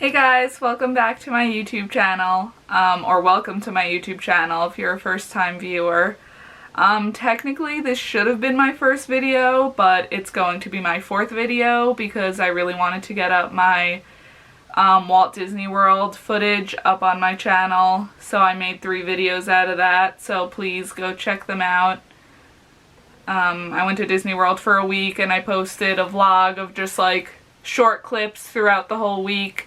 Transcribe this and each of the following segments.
Hey guys, welcome back to my YouTube channel, or welcome to my YouTube channel if you're a first-time viewer. Technically this should have been my first video, but it's going to be my fourth video because I really wanted to get up my Walt Disney World footage up on my channel, so I made 3 videos out of that, so please go check them out. I went to Disney World for a week and I posted a vlog of just like short clips throughout the whole week.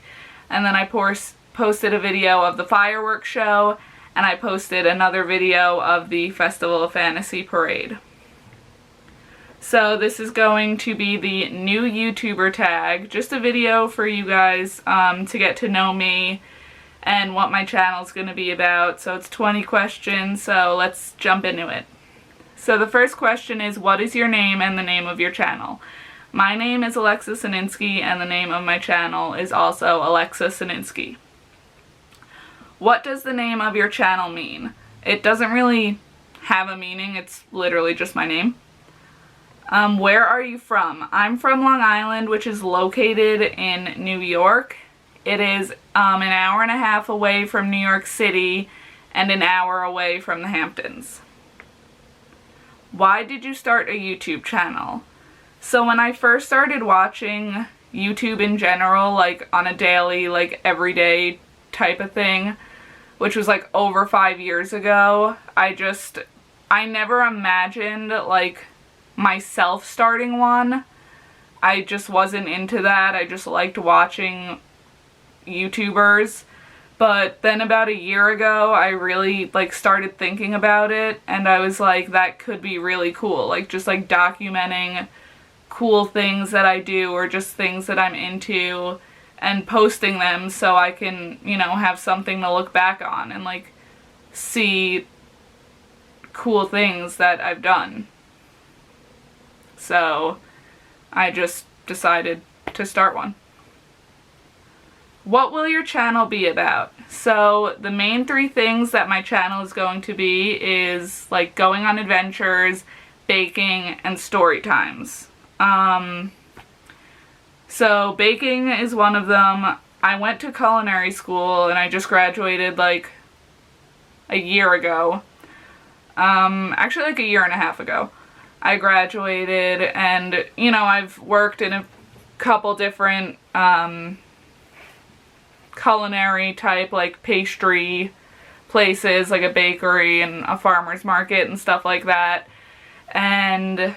And then I posted a video of the fireworks show, and I posted another video of the Festival of Fantasy parade. So this is going to be the new YouTuber tag, just a video for you guys to get to know me and what my channel is going to be about. So it's 20 questions, so let's jump into it. So the first question is, what is your name and the name of your channel? My name is Alexa Sininsky, and the name of my channel is also Alexa Sininsky. What does the name of your channel mean? It doesn't really have a meaning, it's literally just my name. Where are you from? I'm from Long Island, which is located in New York. It is an hour and a half away from New York City and an hour away from the Hamptons. Why did you start a YouTube channel? So when I first started watching YouTube in general, like on a daily, like everyday type of thing, which was like over 5 years ago, I never imagined like myself starting one. I just wasn't into that. I just liked watching YouTubers. But then about a year ago, I really like started thinking about it, and I was like, that could be really cool. Like just like documenting cool things that I do or just things that I'm into and posting them so I can, you know, have something to look back on and like see cool things that I've done. So I just decided to start one. What will your channel be about? So the main 3 things that my channel is going to be is like going on adventures, baking, and story times. So baking is one of them. I went to culinary school and I just graduated like a year ago. Actually like a year and a half ago. I graduated, and you know, I've worked in a couple different culinary type like pastry places, like a bakery and a farmer's market and stuff like that. And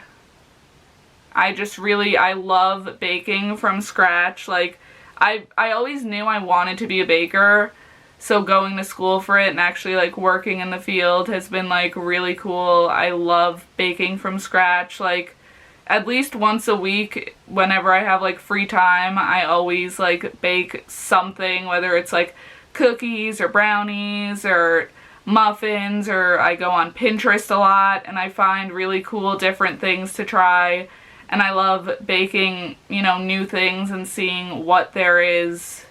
I love baking from scratch. Like, I always knew I wanted to be a baker, so going to school for it and actually, like, working in the field has been, like, really cool. I love baking from scratch. Like, at least once a week, whenever I have, like, free time, I always, like, bake something, whether it's, like, cookies or brownies or muffins, or I go on Pinterest a lot, and I find really cool different things to try. And I love baking, you know, new things and seeing what there is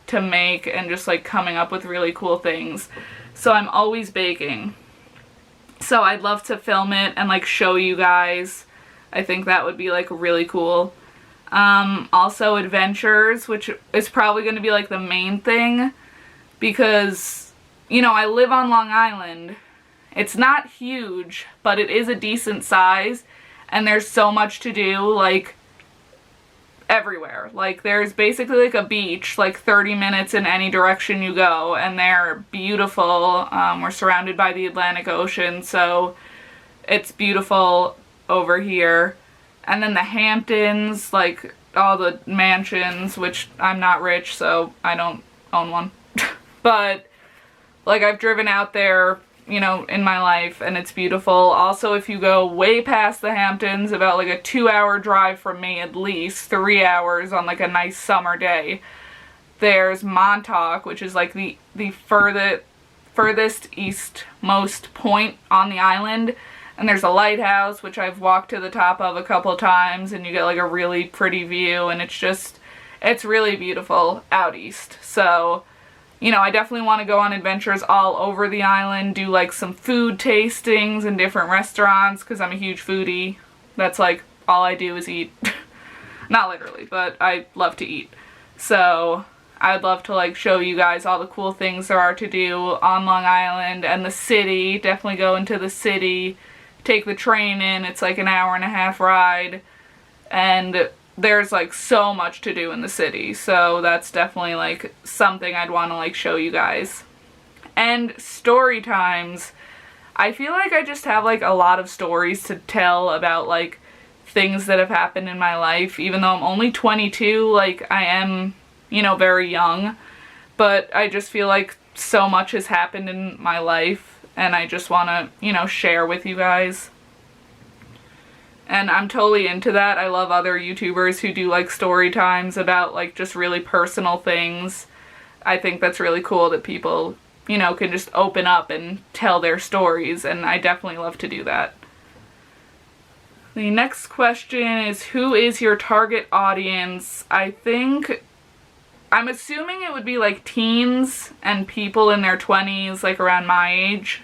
to make and just like coming up with really cool things. So I'm always baking. So I'd love to film it and like show you guys. I think that would be like really cool. Also adventures, which is probably going to be like the main thing because, you know, I live on Long Island. It's not huge, but it is a decent size. And there's so much to do, like, everywhere. Like, there's basically, like, a beach, like, 30 minutes in any direction you go, and they're beautiful. We're surrounded by the Atlantic Ocean, so it's beautiful over here. And then the Hamptons, like, all the mansions, which I'm not rich, so I don't own one. But, like, I've driven out there, you know, in my life, and it's beautiful. Also, if you go way past the Hamptons, about like a 2-hour drive from me, at least 3 hours on like a nice summer day, there's Montauk, which is like the furthest eastmost point on the island, and there's a lighthouse which I've walked to the top of a couple times, and you get like a really pretty view, and it's really beautiful out east. So, you know, I definitely want to go on adventures all over the island, do like some food tastings in different restaurants, because I'm a huge foodie. That's like all I do is eat. Not literally, but I love to eat. So I'd love to like show you guys all the cool things there are to do on Long Island and the city. Definitely go into the city, take the train in. It's like an hour-and-a-half ride, and there's like so much to do in the city, so that's definitely like something I'd want to like show you guys. And story times. I feel like I just have like a lot of stories to tell about like things that have happened in my life, even though I'm only 22, like I am, you know, very young, but I just feel like so much has happened in my life and I just want to, you know, share with you guys. And I'm totally into that. I love other YouTubers who do like story times about like just really personal things. I think that's really cool that people, you know, can just open up and tell their stories, and I definitely love to do that. The next question is, who is your target audience? I'm assuming it would be like teens and people in their 20s, like around my age.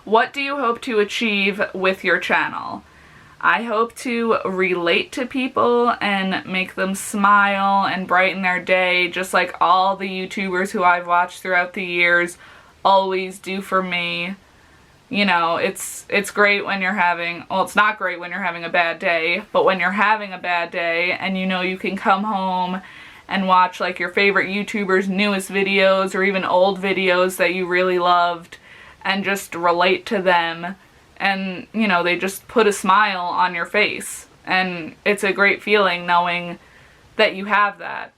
What do you hope to achieve with your channel? I hope to relate to people and make them smile and brighten their day, just like all the YouTubers who I've watched throughout the years always do for me. You know, it's great when you're having, well, it's not great when you're having a bad day, but when you're having a bad day and you know you can come home and watch like your favorite YouTuber's newest videos or even old videos that you really loved and just relate to them. And, you know, they just put a smile on your face. And it's a great feeling knowing that you have that.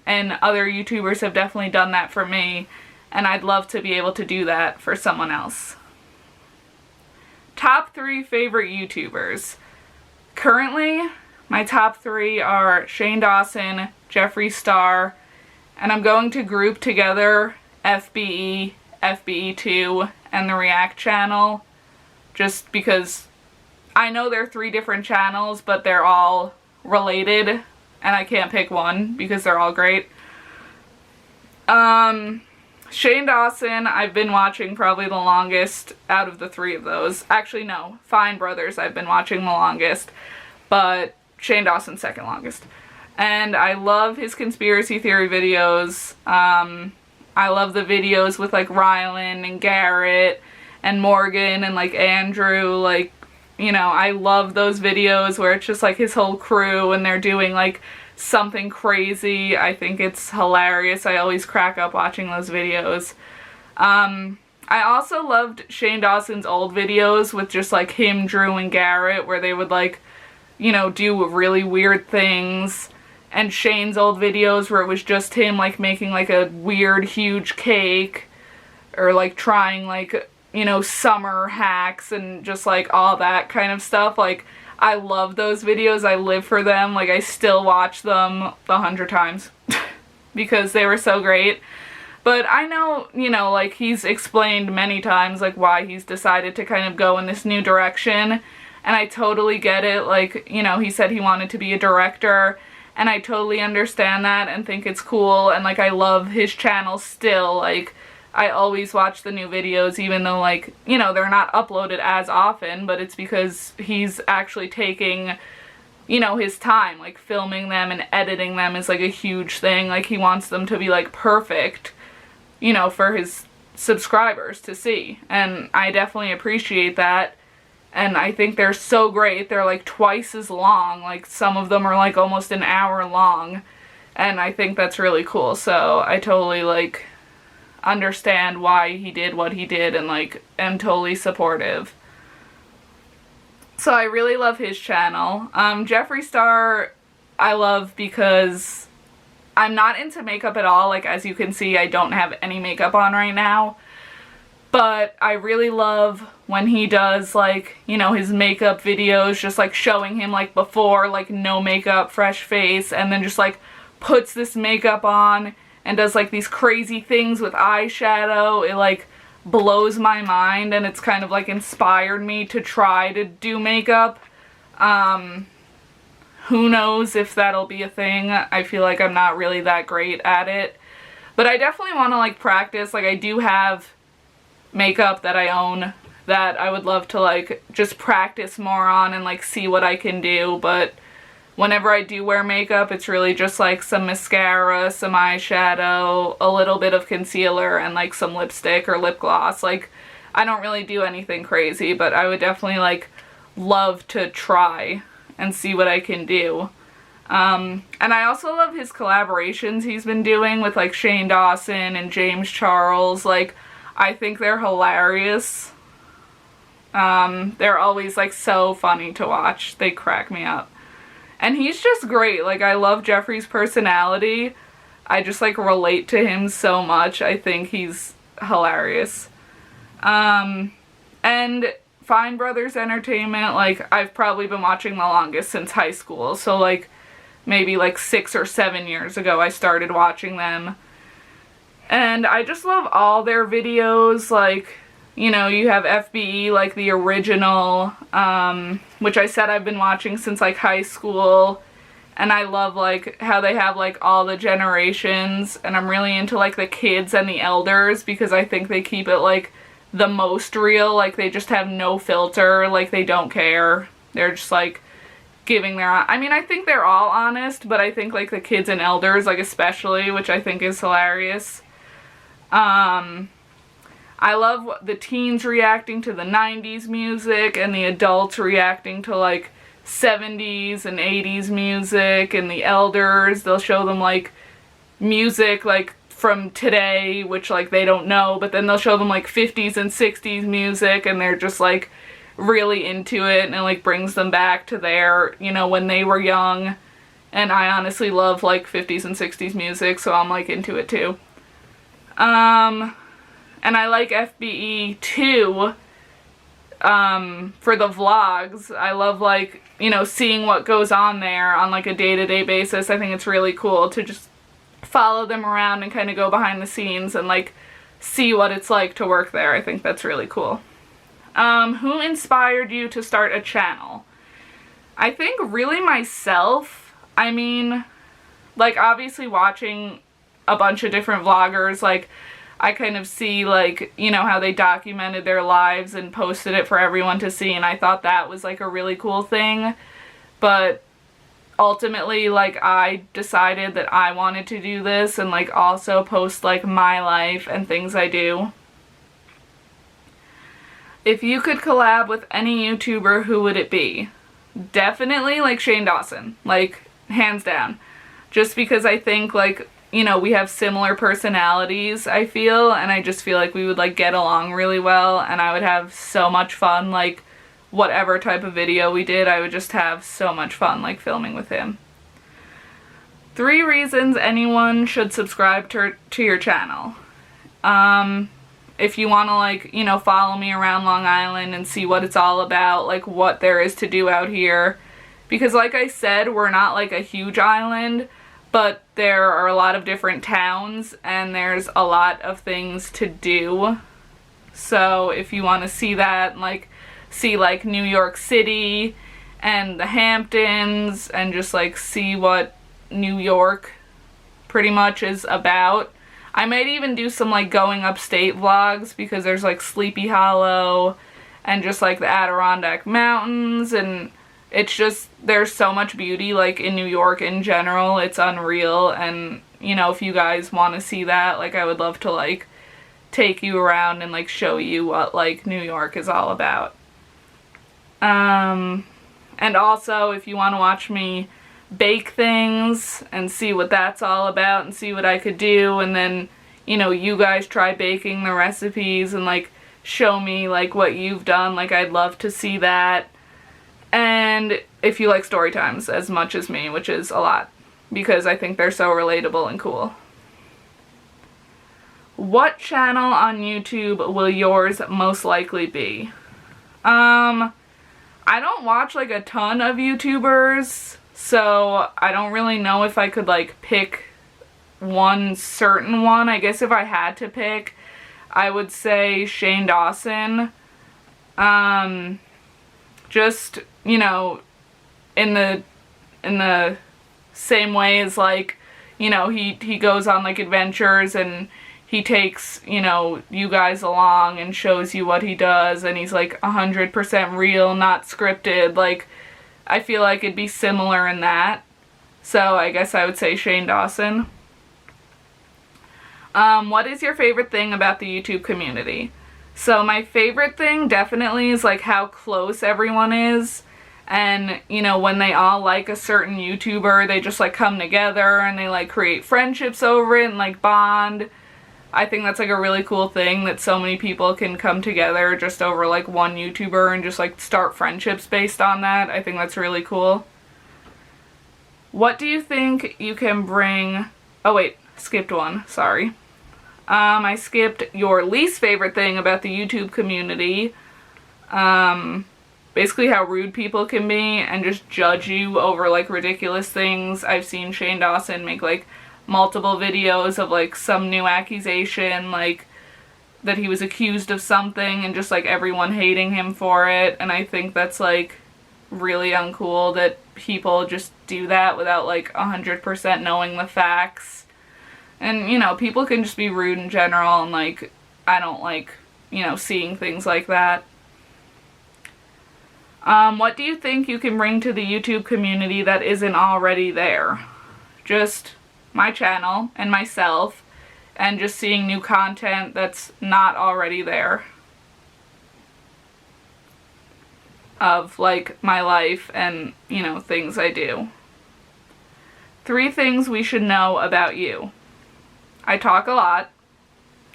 And other YouTubers have definitely done that for me. And I'd love to be able to do that for someone else. Top 3 favorite YouTubers. Currently, my top 3 are Shane Dawson, Jeffree Star, and I'm going to group together FBE, FBE2, and the React channel. Just because I know they're 3 different channels, but they're all related, and I can't pick one because they're all great. Shane Dawson, I've been watching probably the longest out of the 3 of those. Actually, no, Fine Brothers I've been watching the longest, but Shane Dawson's second longest. And I love his conspiracy theory videos. I love the videos with like Rylan and Garrett and Morgan and like Andrew, like, you know, I love those videos where it's just like his whole crew and they're doing like something crazy. I think it's hilarious. I always crack up watching those videos. I also loved Shane Dawson's old videos with just like him, Drew, and Garrett, where they would like, you know, do really weird things. And Shane's old videos where it was just him like making like a weird huge cake or like trying like, you know, summer hacks and just like all that kind of stuff. Like, I love those videos. I live for them. Like, I still watch them 100 times because they were so great. But I know, you know, like he's explained many times like why he's decided to kind of go in this new direction, and I totally get it. Like, you know, he said he wanted to be a director, and I totally understand that and think it's cool, and like I love his channel still. Like, I always watch the new videos even though, like, you know, they're not uploaded as often, but it's because he's actually taking, you know, his time. Like, filming them and editing them is like a huge thing. Like, he wants them to be like perfect, you know, for his subscribers to see, and I definitely appreciate that. And I think they're so great. They're like twice as long. Like, some of them are like almost an hour long, and I think that's really cool. So I totally like understand why he did what he did and like am totally supportive. So I really love his channel. Jeffree Star I love because I'm not into makeup at all. Like, as you can see, I don't have any makeup on right now. But I really love when he does, like, you know, his makeup videos, just like showing him like before, like no makeup, fresh face, and then just like puts this makeup on and does like these crazy things with eyeshadow. It like blows my mind, and it's kind of like inspired me to try to do makeup. Who knows if that'll be a thing. I feel like I'm not really that great at it, but I definitely want to like practice. Like, I do have makeup that I own that I would love to like just practice more on and like see what I can do, but whenever I do wear makeup, it's really just like some mascara, some eyeshadow, a little bit of concealer, and like some lipstick or lip gloss. Like, I don't really do anything crazy, but I would definitely like love to try and see what I can do. And I also love his collaborations he's been doing with like Shane Dawson and James Charles. Like, I think they're hilarious. They're always like so funny to watch. They crack me up. And he's just great. Like, I love Jeffrey's personality. I just like relate to him so much. I think he's hilarious. And Fine Brothers Entertainment, like, I've probably been watching the longest since high school. So like maybe like 6 or 7 years ago I started watching them. And I just love all their videos. Like, you know, you have FBE, like the original, which I said I've been watching since like high school. And I love like how they have like all the generations, and I'm really into like the kids and the elders because I think they keep it like the most real. Like, they just have no filter, like they don't care. They're just like giving their, I mean, I think they're all honest, but I think like the kids and elders, like especially, which I think is hilarious. I love the teens reacting to the 90s music and the adults reacting to like 70s and 80s music, and the elders, they'll show them like music like from today, which like they don't know, but then they'll show them like 50s and 60s music, and they're just like really into it, and it like brings them back to their, you know, when they were young. And I honestly love like 50s and 60s music, so I'm like into it too. And I like FBE too, for the vlogs. I love like, you know, seeing what goes on there on like a day-to-day basis. I think it's really cool to just follow them around and kind of go behind the scenes and like see what it's like to work there. I think that's really cool. Who inspired you to start a channel? I think really myself. I mean, like obviously watching a bunch of different vloggers, like I kind of see like, you know, how they documented their lives and posted it for everyone to see, and I thought that was like a really cool thing. But ultimately, like, I decided that I wanted to do this and like also post like my life and things I do. If you could collab with any YouTuber, who would it be? Definitely like Shane Dawson, like hands down. Just because I think like, you know, we have similar personalities, I feel, and I just feel like we would like get along really well, and I would have so much fun. Like, whatever type of video we did, I would just have so much fun like filming with him. 3 reasons anyone should subscribe to your channel. If you want to like, you know, follow me around Long Island and see what it's all about, like what there is to do out here. Because like I said, we're not like a huge island, but there are a lot of different towns and there's a lot of things to do. So if you want to see that, like see like New York City and the Hamptons and just like see what New York pretty much is about. I might even do some like going upstate vlogs because there's like Sleepy Hollow and just like the Adirondack Mountains, and it's just, there's so much beauty like in New York in general. It's unreal. And you know, if you guys want to see that, like I would love to like take you around and like show you what like New York is all about. And also if you want to watch me bake things and see what that's all about and see what I could do, and then, you know, you guys try baking the recipes and like show me like what you've done, like I'd love to see that. And if you like story times as much as me, which is a lot, because I think they're so relatable and cool. What channel on YouTube will yours most likely be? I don't watch like a ton of YouTubers, so I don't really know if I could like pick one certain one. I guess if I had to pick, I would say Shane Dawson. Just, you know, in the same way as like, you know, he goes on like adventures and he takes, you know, you guys along and shows you what he does, and he's like 100% real, not scripted. Like, I feel like it'd be similar in that. So I guess I would say Shane Dawson. What is your favorite thing about the YouTube community? So my favorite thing definitely is like how close everyone is. And, you know, when they all like a certain YouTuber, they just like come together and they like create friendships over it and like bond. I think that's like a really cool thing that so many people can come together just over like one YouTuber and just like start friendships based on that. I think that's really cool. What do you think you can bring... Oh wait, skipped one, sorry. I skipped your least favorite thing about the YouTube community. Basically how rude people can be and just judge you over like ridiculous things. I've seen Shane Dawson make like multiple videos of like some new accusation, like that he was accused of something and just like everyone hating him for it. And I think that's like really uncool that people just do that without like 100% knowing the facts. And, you know, people can just be rude in general, and like I don't like, you know, seeing things like that. What do you think you can bring to the YouTube community that isn't already there? Just my channel and myself, and just seeing new content that's not already there. Of like my life and, you know, things I do. 3 things we should know about you. I talk a lot.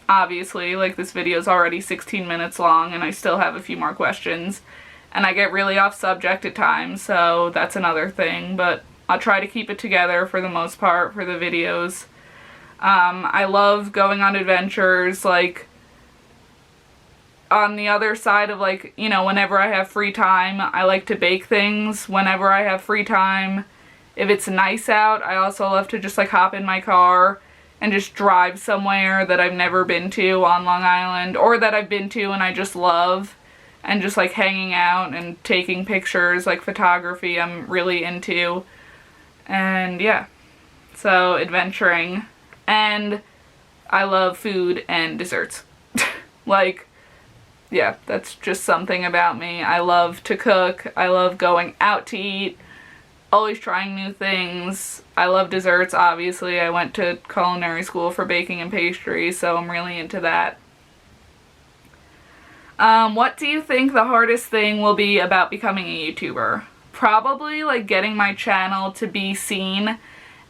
Obviously, like this video is already 16 minutes long and I still have a few more questions. And I get really off subject at times, so that's another thing, but I'll try to keep it together for the most part for the videos. I love going on adventures, like, on the other side of, like, you know, whenever I have free time, I like to bake things whenever I have free time. If it's nice out, I also love to just, like, hop in my car and just drive somewhere that I've never been to on Long Island, or that I've been to and I just love. And just like hanging out and taking pictures, like photography I'm really into. And yeah, so adventuring. And I love food and desserts. Like, yeah, that's just something about me. I love to cook. I love going out to eat. Always trying new things. I love desserts, obviously. I went to culinary school for baking and pastry, so I'm really into that. What do you think the hardest thing will be about becoming a YouTuber? Probably like getting my channel to be seen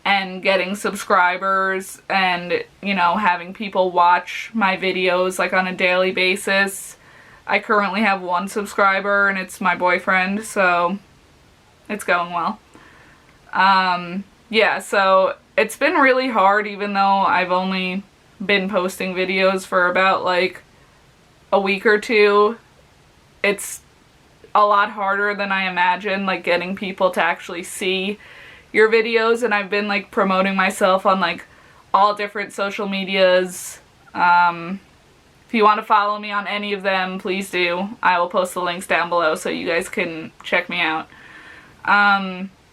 and getting subscribers and, you know, having people watch my videos like on a daily basis. I currently have 1 subscriber and it's my boyfriend, so it's going well. Yeah, so it's been really hard even though I've only been posting videos for about like a week or 2. It's a lot harder than I imagined, like getting people to actually see your videos, and I've been like promoting myself on like all different social medias. If you want to follow me on any of them, please do. I will post the links down below so you guys can check me out.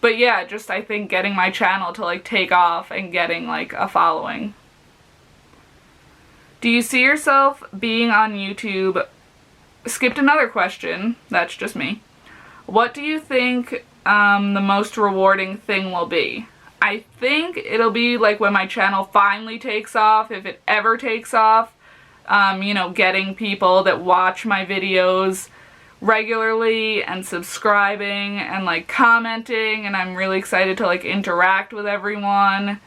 But yeah, just I think getting my channel to like take off and getting like a following. Do you see yourself being on YouTube? Skipped another question. That's just me. What do you think the most rewarding thing will be? I think it'll be like when my channel finally takes off, if it ever takes off. You know, getting people that watch my videos regularly and subscribing and like commenting, and I'm really excited to like interact with everyone.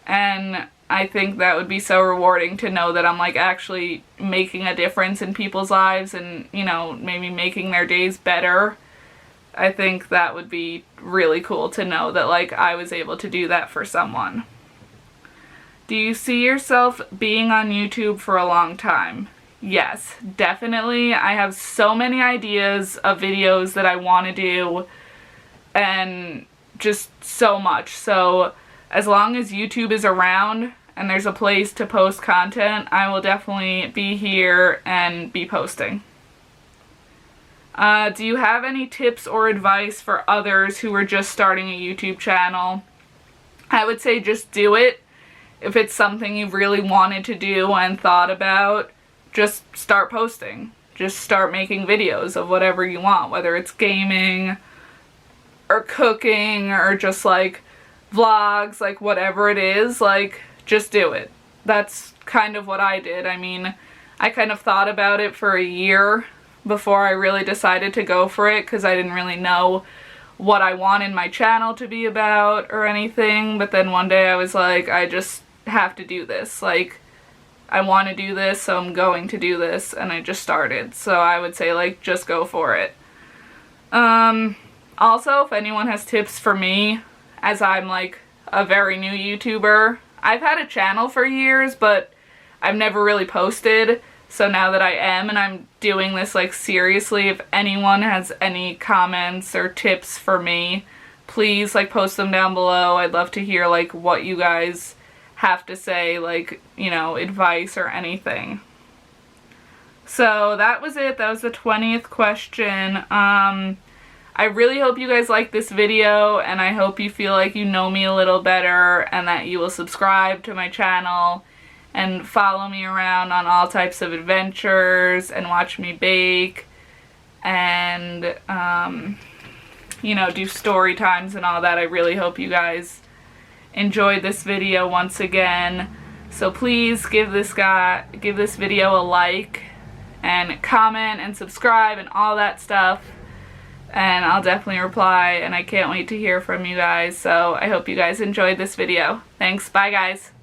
And I think that would be so rewarding to know that I'm like actually making a difference in people's lives and, you know, maybe making their days better. I think that would be really cool to know that like I was able to do that for someone. Do you see yourself being on YouTube for a long time? Yes, definitely. I have so many ideas of videos that I want to do and just so much. So as long as YouTube is around and there's a place to post content, I will definitely be here and be posting. Do you have any tips or advice for others who are just starting a YouTube channel? I would say just do it. If it's something you've really wanted to do and thought about, just start posting. Just start making videos of whatever you want, whether it's gaming or cooking or just like vlogs, like whatever it is, like just do it. That's kind of what I did. I mean, I kind of thought about it for a year before I really decided to go for it because I didn't really know what I wanted my channel to be about or anything, but then one day I was like, I just have to do this. Like, I want to do this, so I'm going to do this, and I just started. So I would say, like, just go for it. Also, if anyone has tips for me, as I'm like a very new YouTuber, I've had a channel for years, but I've never really posted. So now that I am and I'm doing this like seriously, if anyone has any comments or tips for me, please like post them down below. I'd love to hear like what you guys have to say, like, you know, advice or anything. So that was it. That was the 20th question. I really hope you guys like this video, and I hope you feel like you know me a little better and that you will subscribe to my channel and follow me around on all types of adventures and watch me bake and, you know, do story times and all that. I really hope you guys enjoyed this video once again. So please give this video a like and comment and subscribe and all that stuff. And I'll definitely reply, and I can't wait to hear from you guys. So I hope you guys enjoyed this video. Thanks. Bye, guys.